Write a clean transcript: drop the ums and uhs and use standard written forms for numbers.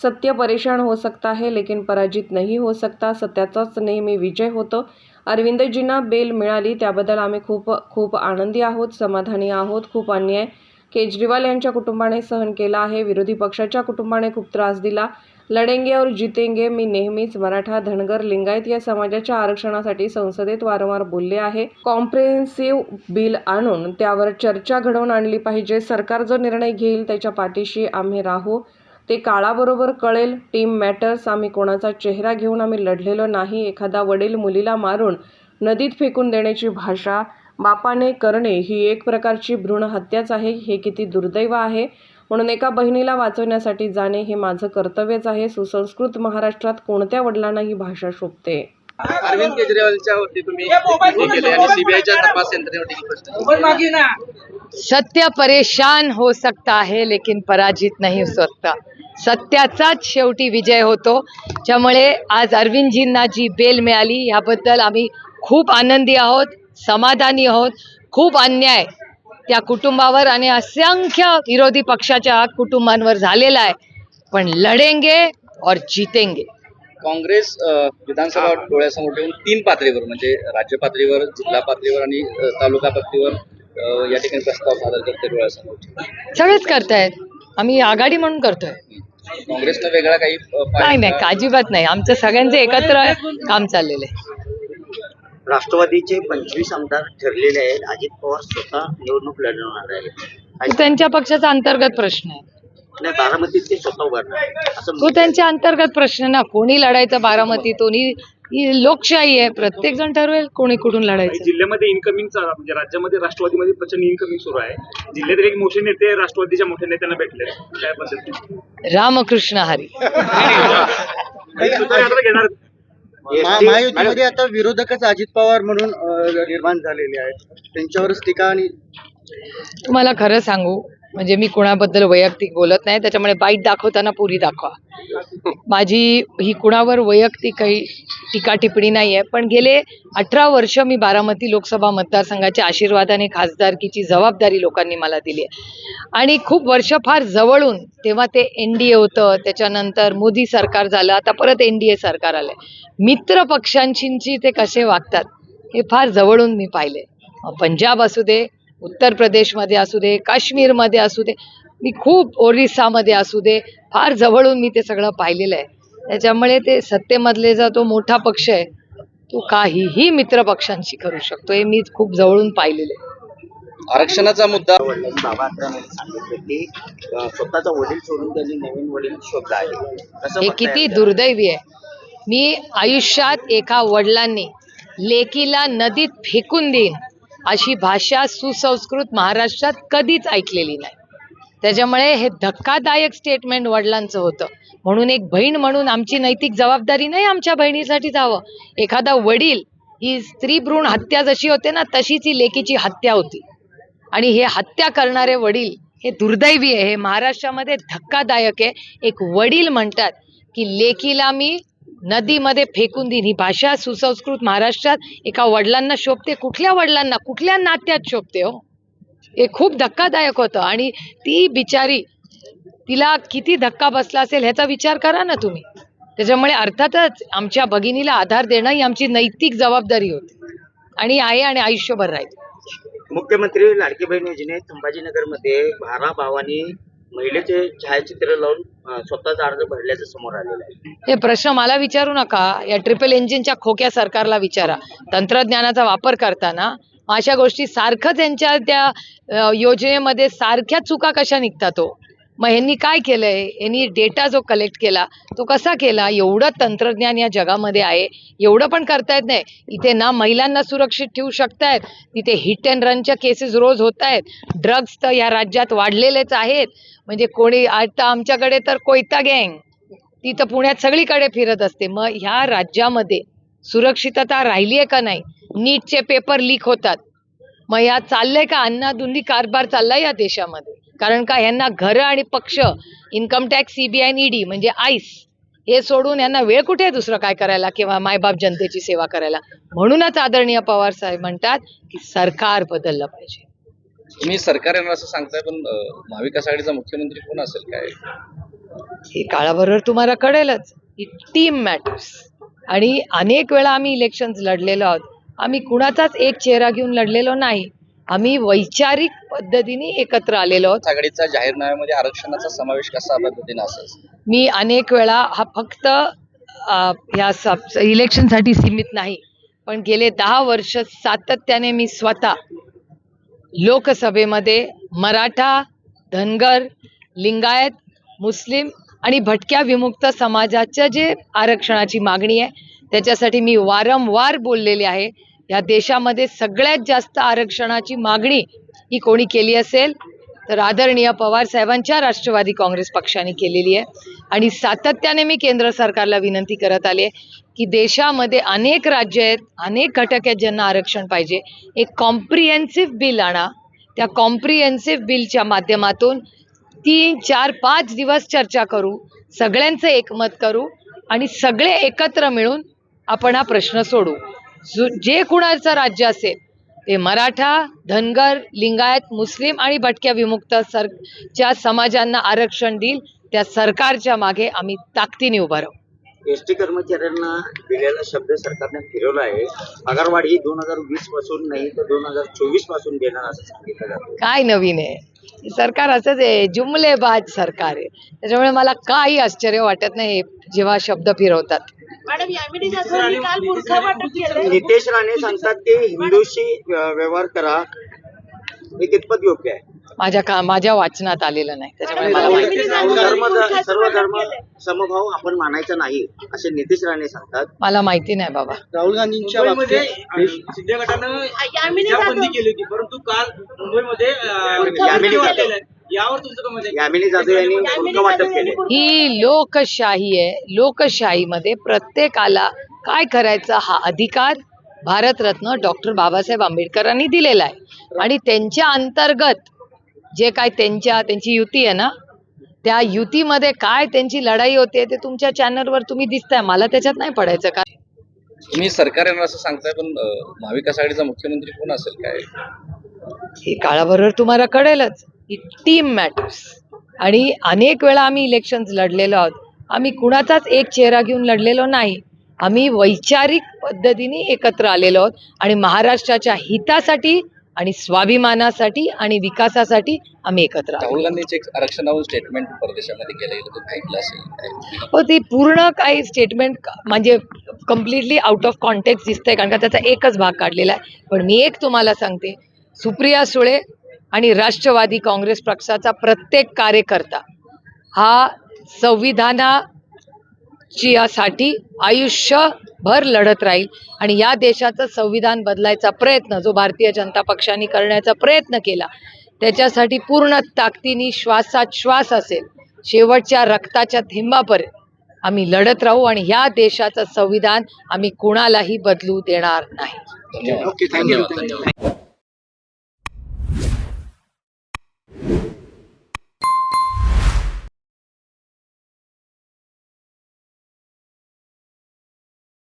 सत्य परेशान हो सकता है लेकिन पराजित नहीं हो सकता. सत्याचाच नेहमी विजय होतो. अरविंदजींना बेल मिळाली त्याबद्दल आम्ही खूप आनंदी आहोत, समाधानी आहोत. खूप अन्याय केजरीवाल यांच्या कुटुंबाने सहन केला आहे. विरोधी पक्षाच्या कुटुंबाने खूप त्रास दिला. लढेंगे और जीतेंगे. मी नेहमीच मराठा, धनगर, लिंगायत या समाजाच्या आरक्षणासाठी संसदेत वारंवार बोलले आहे. कॉम्प्रिहेन्सिव्ह बिल आणून त्यावर चर्चा घडवून आणली पाहिजे. सरकार जो निर्णय घेईल त्याच्या पाठीशी आम्ही राहू. ते काळाबरोबर कळेल. Team matters. आम्ही कोणाचा चेहरा घेऊन आम्ही लढलेलो नाही. एखादा वडील मुलीला मारून नदीत फेकून देण्याची भाषा बापाने करणे ही एक प्रकारची भ्रूण हत्याच आहे. हे किती दुर्दैव आहे. म्हणून एका बहिणीला वाचवण्यासाठी जाणे हे माझं कर्तव्यच आहे. सुसंस्कृत महाराष्ट्रात कोणत्या वडिलांना ही भाषा शोभते. अरविंद केजरीवालच्या वरती तुम्ही केले आणि सीबीआयच्या तपास यंत्रणेवरती सत्य परेशान हो सकता है लेकिन पराजित नहीं हो सकता. सत्याचाच शेवटी विजय होतो. त्यामुळे आज अरविंदजींना जी बेल मिळाली याबद्दल आम्ही खूप आनंदी आहोत, समाधानी आहोत. खूप अन्याय त्या कुटुंबावर आणि असंख्य विरोधी पक्षाच्या कुटुंबांवर झालेला आहे. पण लढेंगे और जीतेंगे. काँग्रेस विधानसभा डोळ्यासमोर ठेवून 3 पातळीवर म्हणजे राज्य पातळीवर, जिल्हा पातळीवर आणि तालुका पातळीवर या ठिकाणी प्रस्ताव सादर करते डोळ्यासमोर. सगळेच करतायत. आम्ही आघाडी म्हणून करतोय. काँग्रेसनं वेगळा काही नाही अजिबात नाही. आमचं सगळ्यांचं एकत्र काम चाललेलं आहे. राष्ट्रवादीचे 25 आमदार ठरलेले आहेत. अजित पवार स्वतः निवडणूक लढवणार आहेत. त्यांच्या पक्षाचा अंतर्गत प्रश्न आहे. बारामतीत ते स्वतः उभारणार असं तो त्यांच्या अंतर्गत प्रश्न ना. कोणी लढायचं बारामतीतून ही लोकशाही आहे. प्रत्येक जण ठरवेल कोणी कुठून लढायचं. जिल्ह्यामध्ये इन्कमिंगचा म्हणजे राज्यामध्ये राष्ट्रवादीमध्ये प्रचंड इन्कमिंग सुरू आहे. जिल्ह्यातील एक मोठे नेते राष्ट्रवादीच्या मोठ्या नेत्यांना भेटले. काय पद्धती? रामकृष्ण हरी. घेणार महायुतीमध्ये आता विरोधकच अजित पवार म्हणून निर्माण झालेले आहेत. त्यांच्यावरच टीका आणि तुम्हाला खरं सांगू म्हणजे मी कुणाबद्दल वैयक्तिक बोलत नाही. त्याच्यामुळे बाईट दाखवताना पुरी दाखवा. माझी ही कुणावर वैयक्तिक काही टीका टिप्पणी नाही आहे. पण गेले 18 वर्ष मी बारामती लोकसभा मतदारसंघाच्या आशीर्वादाने खासदारकीची जबाबदारी लोकांनी मला दिली आहे. आणि खूप वर्ष फार जवळून तेव्हा ते NDA होतं, त्याच्यानंतर मोदी सरकार झालं, आता परत NDA सरकार आलंय. मित्र पक्षांशी ते कसे वागतात हे फार जवळून मी पाहिले. पंजाब असू दे, उत्तर प्रदेशमध्ये असू दे, काश्मीरमध्ये असू दे, मी खूप ओरिसामध्ये असू दे, फार जवळून मी ते सगळं पाहिलेलं आहे. त्याच्यामुळे ते सत्तेमधले जो तो मोठा पक्ष आहे तो काहीही मित्र पक्षांशी करू शकतो हे मी खूप जवळून पाहिलेलं आहे. आरक्षणाचा मुद्दा बाबा सांगितलं की स्वतःचा वडील सोडून त्यांनी नवीन वडील शोधला आहे. हे किती दुर्दैवी आहे. मी आयुष्यात एका वडिलांनी लेकीला नदीत फेकून देईन अशी भाषा सुसंस्कृत महाराष्ट्रात कधीच ऐकलेली नाही. त्याच्यामुळे हे धक्कादायक स्टेटमेंट वडिलांचं होतं. म्हणून एक बहीण म्हणून आमची नैतिक जबाबदारी नाही आमच्या बहिणीसाठी जावं. एखादा वडील ही स्त्री भ्रूण हत्या जशी होते ना तशीच ही लेकीची हत्या होती. आणि हे हत्या करणारे वडील हे दुर्दैवी आहे. हे महाराष्ट्रामध्ये धक्कादायक आहे. एक वडील म्हणतात की लेकीला मी नदीमध्ये फेकून देईन. ही भाषा सुसंस्कृत महाराष्ट्रात एका वडिलांना शोभते. कुठल्या वडिलांना, कुठल्या नात्यात शोभते हो. हे खूप धक्कादायक होतं. आणि ती बिचारी, तिला किती धक्का बसला असेल ह्याचा विचार करा ना तुम्ही. त्याच्यामुळे अर्थातच आमच्या भगिनीला आधार देणं ही आमची नैतिक जबाबदारी होती आणि आहे आणि आयुष्यभर राहील. मुख्यमंत्री लाडकी बहीण योजनेत संभाजीनगरमध्ये 12 भावांनी महिलेचे छायाचित्र लावून स्वतःचा अर्ज भरल्याचं समोर आलेलं आहे. हे प्रश्न मला विचारू नका. या ट्रिपल इंजिनच्या खोक्या सरकारला विचारा. तंत्रज्ञानाचा वापर करताना अशा गोष्टी सारखं त्यांच्या त्या योजनेमध्ये सारख्या चुका कशा निघतात हो. मग ह्यांनी काय केलंय, यांनी डेटा जो कलेक्ट केला तो कसा केला. एवढं तंत्रज्ञान या जगामध्ये आहे, एवढं पण करता येत नाही. इथे ना महिलांना सुरक्षित ठेवू शकतायत, तिथे हिट अँड रनच्या केसेस रोज होत आहेत. ड्रग्स तर या राज्यात वाढलेलेच आहेत. म्हणजे कोणी आता आमच्याकडे तर कोयता गँग ती तर पुण्यात सगळीकडे फिरत असते. मग ह्या राज्यामध्ये सुरक्षितता राहिली आहे का नाही. नीटचे पेपर लीक होतात. मग या चाललंय का अन्नाधुंदी कारभार चाललाय या देशामध्ये. कारण का ह्यांना घरं आणि पक्ष, इन्कम टॅक्स, CBI आणि ED म्हणजे आईस हे सोडून यांना वेळ कुठे आहे दुसरं काय करायला किंवा मायबाप जनतेची सेवा करायला. म्हणूनच आदरणीय पवार साहेब म्हणतात की सरकार बदललं पाहिजे. तुम्ही सरकार येणार असं सांगताय पण महाविकास आघाडीचा मुख्यमंत्री कोण असेल काय? हे काळाबरोबर तुम्हाला कळेलच की टीम मॅटर्स. आणि अनेक वेळा आम्ही इलेक्शन्स लढलेलो आहोत. आम्ही कुणाचाच एक चेहरा घेऊन लढलेलो नाही. आम्ही वैचारिक पद्धतीने एकत्र आलेलो आहोत. आघाडीचा जाहीरनाम्यामध्ये आरक्षणाचा समावेश कसा पद्धतीने असेल? मी अनेक वेळा हा फक्त या इलेक्शनसाठी सीमित नाही, पण गेले 10 वर्ष सातत्याने मी स्वतः लोकसभेमध्ये मराठा, धनगर, लिंगायत, मुस्लिम आणि भटक्या विमुक्त समाजाच्या जे आरक्षणाची मागणी आहे त्याच्यासाठी मी वारंवार बोललेले आहे. या देशामध्ये सगळ्यात जास्त आरक्षणाची मागणी ही कोणी केली असेल तर आदरणीय पवार साहेबांच्या राष्ट्रवादी काँग्रेस पक्षाने केलेली आहे. आणि सातत्याने मी केंद्र सरकारला विनंती करत आले की देशामध्ये अनेक राज्य आहेत, अनेक घटक आहेत ज्यांना आरक्षण पाहिजे. एक कॉम्प्रिहेन्सिव्ह बिल आणा. त्या कॉम्प्रिहेन्सिव्ह बिलच्या माध्यमातून 3, 4, 5 दिवस चर्चा करू, सगळ्यांचं एकमत करू आणि सगळे एकत्र मिळून आपण हा प्रश्न सोडू. जे कुणाचं राज्य असेल ते मराठा, धनगर, लिंगायत, मुस्लिम आणि भटक्या विमुक्त च्या समाजांना आरक्षण देईल त्या सरकारच्या मागे आम्ही ताकदीने उभा राहू. एसटी कर्मचाऱ्यांना दिलेला शब्द सरकारने फिरवला आहे. पगारवाढ ही 2020 पासून नाही तर 2024 पासून देणार असं सांगितलं जातं. काय नवीन आहे? सरकार असंच आहे, जुमलेबाज सरकार आहे. त्याच्यामुळे मला काही आश्चर्य वाटत नाही जेव्हा शब्द फिरवतात. मॅडम यामिनी जाधवांनी काल मूर्खावाटप केलं. नितेश राणे सांगतात ते हिंदूशी व्यवहार करा, हे कितपत योग्य आहे? माझ्या वाचनात आलेलं नाही, त्याच्यामुळे मला माहिती नाही. सर्व धर्म समभाव आपण मानायचा नाही असे नितेश राणे सांगतात. मला माहिती नाही बाबा. राहुल गांधींच्या बाबतीत यामिनी बंदी केली होती, परंतु काल मुंबईमध्ये यावर तुमचं comment आहे? यामिनी जाधव यांनी शुल्क वाटप केले. ही लोकशाही आहे. लोकशाहीमध्ये प्रत्येकाला काय करायचा हा अधिकार भारतरत्न डॉक्टर बाबासाहेब आंबेडकरांनी दिलेला आहे. आणि त्यांच्या अंतर्गत जे काय त्यांची युती आहे ना, त्या युतीमध्ये काय त्यांची लढाई होते ते तुमच्या चॅनलवर तुम्ही दिसताय. मला त्याच्यात नाही पडायचं काय. तुम्ही सरकार येणार असं सांगताय, पण महाविकास आघाडीचा मुख्यमंत्री कोण असेल काय? हे काळाबरोबर तुम्हाला कळेलच की टीम मॅटर्स. आणि अनेक वेळा आम्ही इलेक्शन्स लढलेलो आहोत. आम्ही कुणाचाच एक चेहरा घेऊन लढलेलो नाही. आम्ही वैचारिक पद्धतीने एकत्र आलेलो आहोत आणि महाराष्ट्राच्या हितासाठी आणि स्वाभिमानासाठी आणि विकासासाठी आम्ही एकत्र आहोत. राहुल गांधीचे आरक्षणावर स्टेटमेंट परदेशामध्ये गेलेलं तुम्ही ऐकलं असेल. हो, ती पूर्ण काही स्टेटमेंट म्हणजे कम्प्लिटली आउट ऑफ कॉन्टेक्स्ट दिसतंय, कारण का त्याचा एकच भाग काढलेला आहे. पण मी एक तुम्हाला सांगते, सुप्रिया सुळे आणि राष्ट्रवादी काँग्रेस पक्षाचा प्रत्येक कार्यकर्ता हा संविधानासाठी आयुष्यभर लढत राहील. आणि या देशाचं संविधान बदलायचा प्रयत्न जो भारतीय जनता पक्षाने करण्याचा प्रयत्न केला त्याच्यासाठी पूर्ण ताकदीने श्वासात श्वास असेल शेवटच्या रक्ताच्या थेंबापर्यंत आम्ही लढत राहू. आणि ह्या देशाचं संविधान आम्ही कुणालाही बदलू देणार नाही. धन्यवाद.